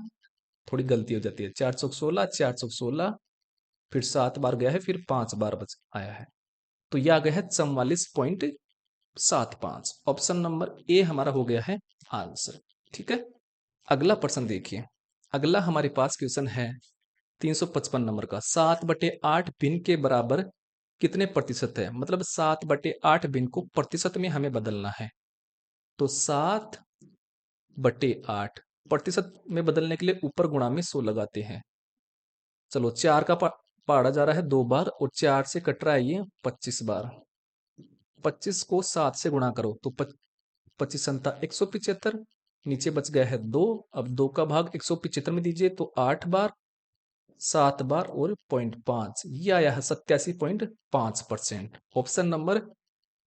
थोड़ी गलती हो जाती है। 4 चौक 16, 4 चौक 16, फिर 7 बार गया है, फिर 5 बार बच आया है। तो यह आ गया है 44.75। ऑप्शन नंबर ए हमारा हो गया है आंसर। ठीक है, अगला प्रश्न देखिए। अगला हमारे पास क्वेश्चन है 355 नंबर का। 7/8 भिन्न के बराबर कितने प्रतिशत है? मतलब 7/8 भिन्न को प्रतिशत में हमें बदलना है। तो 7/8 प्रतिशत में बदलने के लिए ऊपर गुणा में 100 लगाते हैं। चलो, 4 का पहाड़ा जा रहा है 2 बार, और 4 से कट रहा है ये 25 बार। 25 को 7 से गुणा करो तो 25 संता 175, नीचे बच गया है 2। अब 2 का भाग 175 में दीजिए तो 8 बार, 7 बार और 0.5, ये आया है 87.5%। ऑप्शन नंबर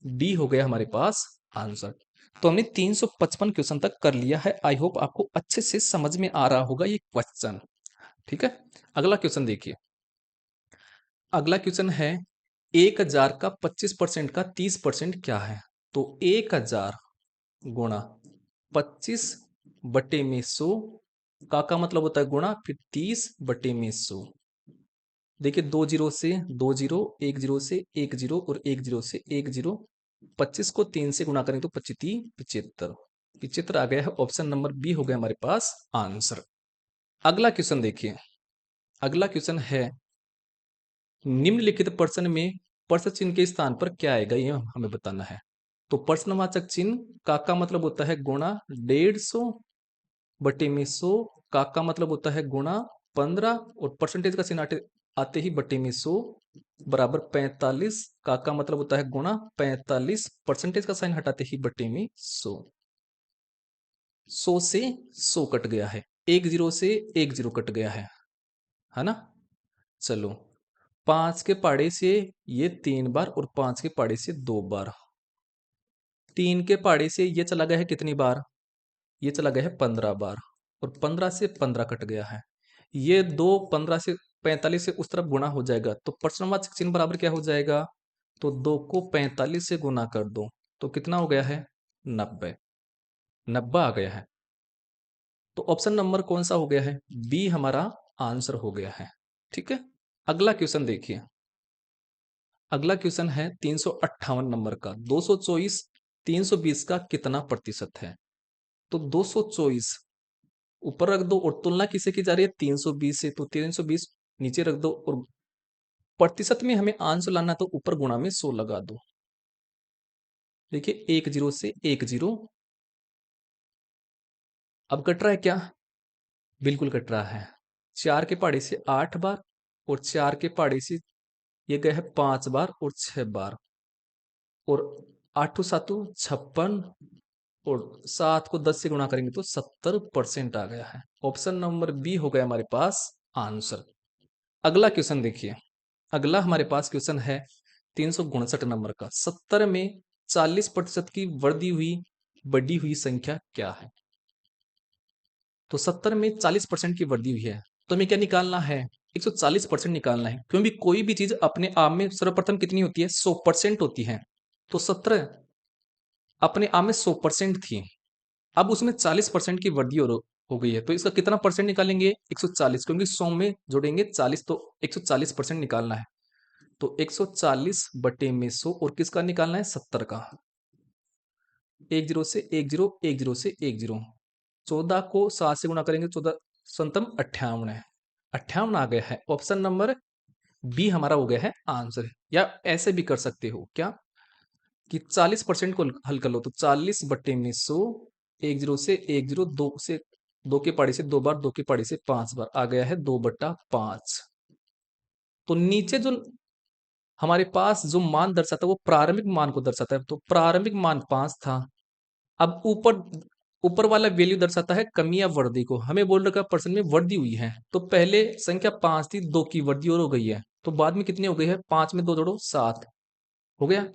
डी हो गया हमारे पास आंसर। तो हमने 355 क्वेश्चन तक कर लिया है। आई होप आपको अच्छे से समझ में आ रहा होगा ये क्वेश्चन। ठीक है, अगला क्वेश्चन देखिए। अगला क्वेश्चन है 1000 का 25% का 30% क्या है? तो 1000 गुणा 25/100 का मतलब होता है गुणा, फिर 30/100। देखिए, 2 जीरो से 2 जीरो, 1 जीरो से 1 जीरो और 1 जीरो से 1 जीरो। 25 को 3 से गुणा करें तो 25 75। 75 आ गया है। ऑप्शन नंबर बी हो गया हमारे पास आंसर। अगला क्वेश्चन देखिए। अगला क्वेश्चन है निम्नलिखित प्रश्न में प्रश्न चिन्ह के स्थान पर क्या आएगा, ये हमें बताना है। तो प्रश्नवाचक चिन्ह का मतलब होता है गुणा 150/100, का मतलब होता है गुणा 15, और परसेंटेज का चिन्ह आते ही बटे में 100 बराबर 45, का मतलब होता है गुणा 45, परसेंटेज का साइन हटाते ही बटे में 100। 100 से 100 कट गया है, 1 जीरो से 1 जीरो कट गया है ना। चलो, 5 के पाड़े से ये 3 बार और 5 के पाड़े से 2 बार। 3 के पाड़े से ये चला गया है कितनी बार? ये चला गया है 15 बार, और 15 से 15 कट गया है। ये 2 15 से 45 से उस तरफ गुणा हो जाएगा, तो प्रश्नवाचक चिन्ह बराबर क्या हो जाएगा? तो 2 को 45 से गुणा कर दो तो कितना हो गया है? 90। 90 आ गया है। तो ऑप्शन नंबर कौन सा हो गया है? बी हमारा आंसर हो गया है। ठीक है, अगला क्वेश्चन देखिए। अगला क्वेश्चन है 358 नंबर का। 224 320 का कितना प्रतिशत है? तो 224 ऊपर रख दो, और तुलना किसे की जा रही है? 320 से, तो 320 नीचे रख दो, और प्रतिशत में हमें आंसर लाना, तो ऊपर गुणा में 100 लगा दो। देखिए, 1 जीरो से 1 जीरो। अब कट रहा है क्या? बिल्कुल कट रहा है। 4 के पहाड़े से 8 बार, और 4 के पहाड़े से ये गए है 5 बार और 6 बार, और 8 सातु 56, और 7 को 10 से गुणा करेंगे तो 70% आ गया है। ऑप्शन नंबर बी हो गया हमारे पास आंसर। अगला क्वेश्चन देखिए। अगला हमारे पास क्वेश्चन है 359 नंबर का। 70 में 40% की बढ़ी हुई संख्या क्या है? तो 70 में 40% की बढ़ी हुई है, तो हमें क्या निकालना है? 140% निकालना है, क्योंकि कोई भी चीज अपने आप में सर्वप्रथम कितनी होती है? 100% होती है। तो 70 अपने आप में 100% थी, अब उसमें 40% की वृद्धि हो गई है, तो इसका कितना परसेंट निकालेंगे? 140, क्योंकि 100 में जोड़ेंगे 40, तो 140% निकालना है। तो 140/100, और किसका निकालना है? 70 का। 1 जीरो से 1 जीरो, 1 जीरो से 1 जीरो। 14 को 7 से गुणा करेंगे, 14 संतम 58 है। 58 आ गया है। ऑप्शन नंबर बी हमारा हो गया है आंसर। या ऐसे भी कर सकते हो क्या कि 40% को हल कर लो, तो 40/100, 1 जीरो से 1 जीरो, 2 से 2 के पहाड़े से 2 बार, 2 के पहाड़े से 5 बार, आ गया है 2/5। तो नीचे जो हमारे पास जो मान दर्शाता है वो प्रारंभिक मान को दर्शाता है, तो प्रारंभिक मान 5 था। अब ऊपर ऊपर वाला वैल्यू दर्शाता है कमी या वृद्धि को। हमें बोल रखा परसेंट में वृद्धि हुई है, तो पहले संख्या 5 थी, 2 की वृद्धि और हो गई है, तो बाद में कितनी हो गई है? 5 में 2 जोड़ो 7 हो गया।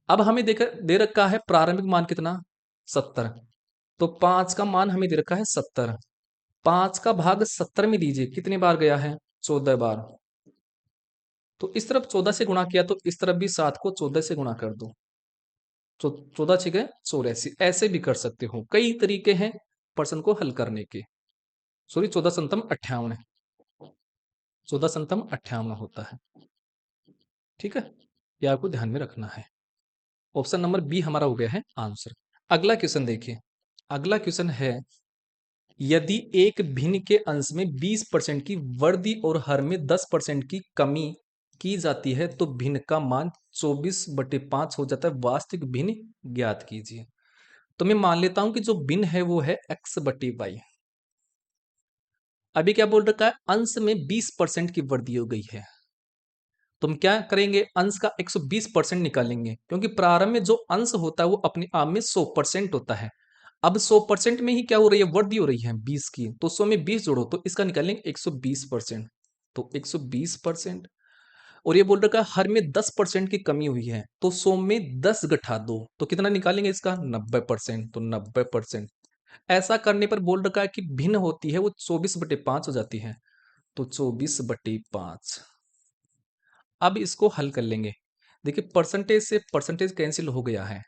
अब हमें दे रखा है प्रारंभिक मान कितना? 70। तो 5 का मान हमें दे रखा है 70। 5 का भाग 70 में दीजिए, कितनी बार गया है? 14 बार। तो इस तरफ 14 से गुणा किया, तो इस तरफ भी 7 को 14 से गुणा कर दो, तो 14 छिके 84। ऐसे भी कर सकते हो, कई तरीके हैं प्रश्न को हल करने के। सॉरी, 14 संतम 58 है। 14 सन्तम 58 होता है। ठीक है, ये आपको ध्यान में रखना है। ऑप्शन नंबर बी हमारा हो गया है आंसर। अगला क्वेश्चन देखिए, अगला क्वेश्चन है, यदि एक भिन्न के अंश में 20% की वृद्धि और हर में 10% की कमी की जाती है तो भिन्न का मान 24/5 हो जाता है। वास्तविक भिन्न ज्ञात कीजिए। तो मैं मान लेता हूं कि जो भिन्न है वो है x/y। अभी क्या बोल रखा है, अंश में 20% की वृद्धि हो गई है। तो हम क्या करेंगे, अंश का 120% निकालेंगे, क्योंकि प्रारंभ में जो अंश होता है वो अपने आप में 100% होता है। अब 100% में ही क्या हो रही है, वृद्धि हो रही है 20 की, तो 100 में 20 जोड़ो तो इसका निकालेंगे 120%। तो 120%, और ये बोल रखा है हर में 10% की कमी हुई है, तो 100 में 10 घटा दो तो कितना निकालेंगे इसका, 90%। तो 90%। ऐसा करने पर बोल रखा है कि भिन्न होती है वो 24/5 हो जाती है। तो 24/5। अब इसको हल कर लेंगे। देखिए, परसेंटेज से परसेंटेज कैंसिल हो गया है,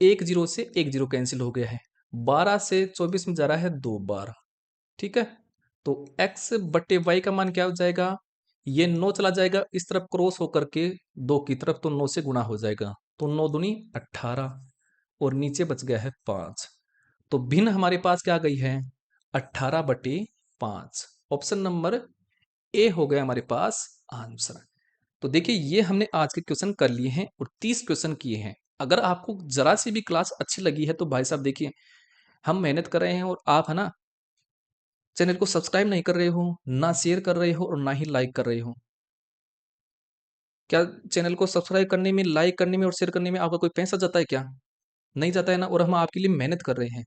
एक जीरो से एक जीरो कैंसिल हो गया है, 12 से 24 में जा रहा है 2 बार। ठीक है, तो x/y का मान क्या हो जाएगा, ये 9 चला जाएगा इस तरफ क्रॉस होकर के 2 की तरफ, तो 9 से गुणा हो जाएगा, तो 9 दूनी 18, और नीचे बच गया है 5। तो भिन्न हमारे पास क्या आ गई है, 18/5। ऑप्शन नंबर ए हो गया हमारे पास आंसर। तो देखिए, ये हमने आज के क्वेश्चन कर लिए हैं और 30 क्वेश्चन किए हैं। अगर आपको जरा सी भी क्लास अच्छी लगी है तो भाई साहब देखिए, हम मेहनत कर रहे हैं और आप है ना चैनल को सब्सक्राइब नहीं कर रहे हो, ना शेयर कर रहे हो और ना ही लाइक कर रहे हो। क्या चैनल को सब्सक्राइब करने में, लाइक करने में और शेयर करने में आपका कोई पैसा जाता है क्या? नहीं जाता है ना, और हम आपके लिए मेहनत कर रहे हैं।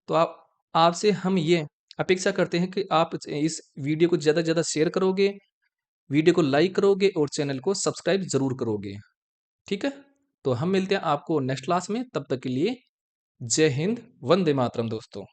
तो आप आपसे हम ये अपेक्षा करते हैं कि आप इस वीडियो को ज़्यादा से ज़्यादा शेयर करोगे, वीडियो को लाइक करोगे और चैनल को सब्सक्राइब ज़रूर करोगे। ठीक है? तो हम मिलते हैं आपको नेक्स्ट क्लास में, तब तक के लिए जय हिंद, वंदे मातरम दोस्तों।